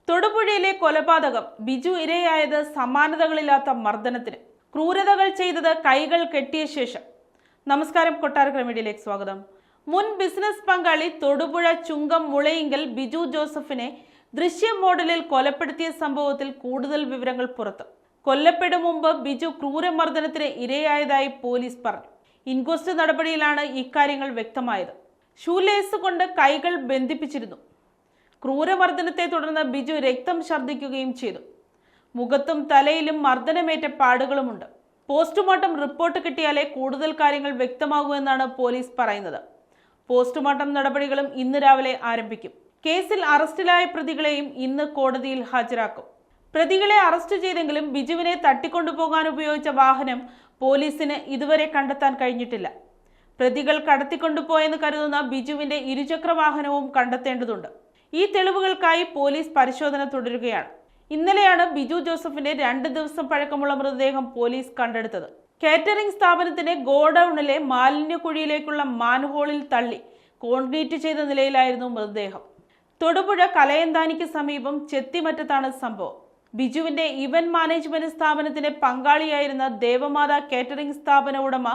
തൊടുപുഴയിലെ കൊലപാതകം. ബിജു ഇരയായത് സമാനതകളില്ലാത്ത മർദ്ദനത്തിന്. ക്രൂരതകൾ ചെയ്തത് കൈകൾ കെട്ടിയ ശേഷം. നമസ്കാരം, കൊട്ടാരക്കര മീഡിയയിലേക്ക് സ്വാഗതം. മുൻ ബിസിനസ് പങ്കാളി തൊടുപുഴ ചുങ്കം മുളയിങ്കൽ ബിജു ജോസഫിനെ ദൃശ്യം മോഡലിൽ കൊലപ്പെടുത്തിയ സംഭവത്തിൽ കൂടുതൽ വിവരങ്ങൾ പുറത്ത്. കൊല്ലപ്പെടും മുമ്പ് ബിജു ക്രൂരമർദ്ദനത്തിന് ഇരയായതായി പോലീസ് പറഞ്ഞു. ഇൻക്വസ്റ്റ് നടപടിയിലാണ് ഇക്കാര്യങ്ങൾ വ്യക്തമായത്. ഷൂലേസ് കൊണ്ട് കൈകൾ ബന്ധിപ്പിച്ചിരുന്നു. ക്രൂരമർദ്ദനത്തെ തുടർന്ന് ബിജു രക്തം ഛർദ്ദിക്കുകയും ചെയ്തു. മുഖത്തും തലയിലും മർദ്ദനമേറ്റ പാടുകളുമുണ്ട്. പോസ്റ്റ്മോർട്ടം റിപ്പോർട്ട് കിട്ടിയാലേ കൂടുതൽ കാര്യങ്ങൾ വ്യക്തമാകൂ എന്നാണ് പോലീസ് പറയുന്നത്. പോസ്റ്റ്മോർട്ടം നടപടികളും ഇന്ന് രാവിലെ ആരംഭിക്കും. കേസിൽ അറസ്റ്റിലായ പ്രതികളെയും ഇന്ന് കോടതിയിൽ ഹാജരാക്കും. പ്രതികളെ അറസ്റ്റ് ചെയ്തെങ്കിലും ബിജുവിനെ തട്ടിക്കൊണ്ടുപോകാൻ ഉപയോഗിച്ച വാഹനം പോലീസിന് ഇതുവരെ കണ്ടെത്താൻ കഴിഞ്ഞിട്ടില്ല. പ്രതികൾ കടത്തിക്കൊണ്ടുപോയെന്ന് കരുതുന്ന ബിജുവിന്റെ ഇരുചക്ര വാഹനവും കണ്ടെത്തേണ്ടതുണ്ട്. ഈ തെളിവുകൾക്കായി പോലീസ് പരിശോധന തുടരുകയാണ്. ഇന്നലെയാണ് ബിജു ജോസഫിന്റെ 2 ദിവസം പഴക്കമുള്ള മൃതദേഹം പോലീസ് കണ്ടെടുത്തത്. കാറ്ററിംഗ് സ്ഥാപനത്തിന്റെ ഗോഡൌണിലെ മാലിന്യക്കുഴിയിലേക്കുള്ള മാൻഹോളിൽ തള്ളി കോൺക്രീറ്റ് ചെയ്ത നിലയിലായിരുന്നു മൃതദേഹം. തൊടുപുഴ കലയന്താനിക്ക് സമീപം ചെത്തിമറ്റത്താണ് സംഭവം. ബിജുവിന്റെ ഇവന്റ് മാനേജ്മെന്റ് സ്ഥാപനത്തിന്റെ പങ്കാളിയായിരുന്ന ദേവമാത കാറ്ററിംഗ് സ്ഥാപന ഉടമ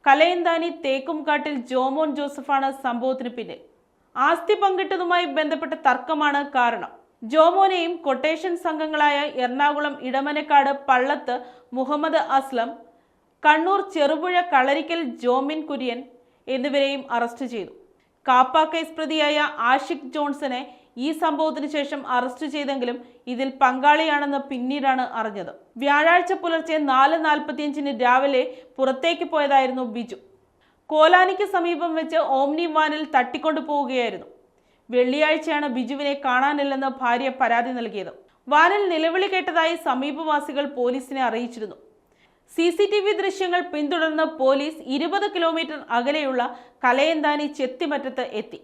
കലയന്താനി തേക്കുംകാട്ടിൽ ജോമോൻ ജോസഫാണ് സംഭവത്തിന് പിന്നിൽ. ആസ്തി പങ്കിട്ടതുമായി ബന്ധപ്പെട്ട തർക്കമാണ് കാരണം. ജോമോനെയും കൊട്ടേഷൻ സംഘങ്ങളായ എറണാകുളം ഇടമനക്കാട് പള്ളത്ത് മുഹമ്മദ് അസ്ലം, കണ്ണൂർ ചെറുപുഴ കളരിക്കൽ ജോമിൻ കുര്യൻ എന്നിവരെയും അറസ്റ്റ് ചെയ്തു. കാപ്പ കേസ് പ്രതിയായ ആഷിഖ് ജോൺസനെ ഈ സംഭവത്തിന് ശേഷം അറസ്റ്റ് ചെയ്തെങ്കിലും ഇതിൽ പങ്കാളിയാണെന്ന് പിന്നീടാണ് അറിഞ്ഞത്. വ്യാഴാഴ്ച പുലർച്ചെ 4:45 രാവിലെ പുറത്തേക്ക് പോയതായിരുന്നു ബിജു. കോലാനിക്ക് സമീപം വെച്ച് ഓംനി വാനിൽ തട്ടിക്കൊണ്ടു പോവുകയായിരുന്നു. വെള്ളിയാഴ്ചയാണ് ബിജുവിനെ കാണാനില്ലെന്ന് ഭാര്യ പരാതി നൽകിയത്. വാനിൽ നിലവിളി കേട്ടതായി സമീപവാസികൾ പോലീസിനെ അറിയിച്ചിരുന്നു. CCTV ദൃശ്യങ്ങൾ പിന്തുടർന്ന് പോലീസ് 20 കിലോമീറ്റർ അകലെയുള്ള കലയന്താനി ചെത്തിമറ്റത്ത് എത്തി.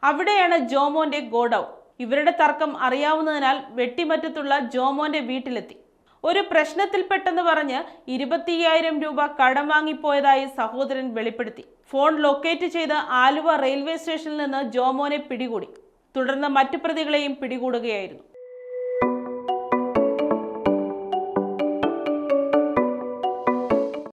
അവിടെയാണ് ജോമോന്റെ ഗോഡൌൺ. ഇവരുടെ തർക്കം അറിയാവുന്നതിനാൽ വെട്ടിമറ്റത്തുള്ള ജോമോന്റെ വീട്ടിലെത്തി. ഒരു പ്രശ്നത്തിൽപ്പെട്ടെന്ന് പറഞ്ഞ് 25,000 രൂപ കടം വാങ്ങിപ്പോയതായി സഹോദരൻ വെളിപ്പെടുത്തി. ഫോൺ ലൊക്കേറ്റ് ചെയ്ത് ആലുവ റെയിൽവേ സ്റ്റേഷനിൽ നിന്ന് ജോമോനെ പിടികൂടി. തുടർന്ന് മറ്റു പ്രതികളെയും പിടികൂടുകയായിരുന്നു.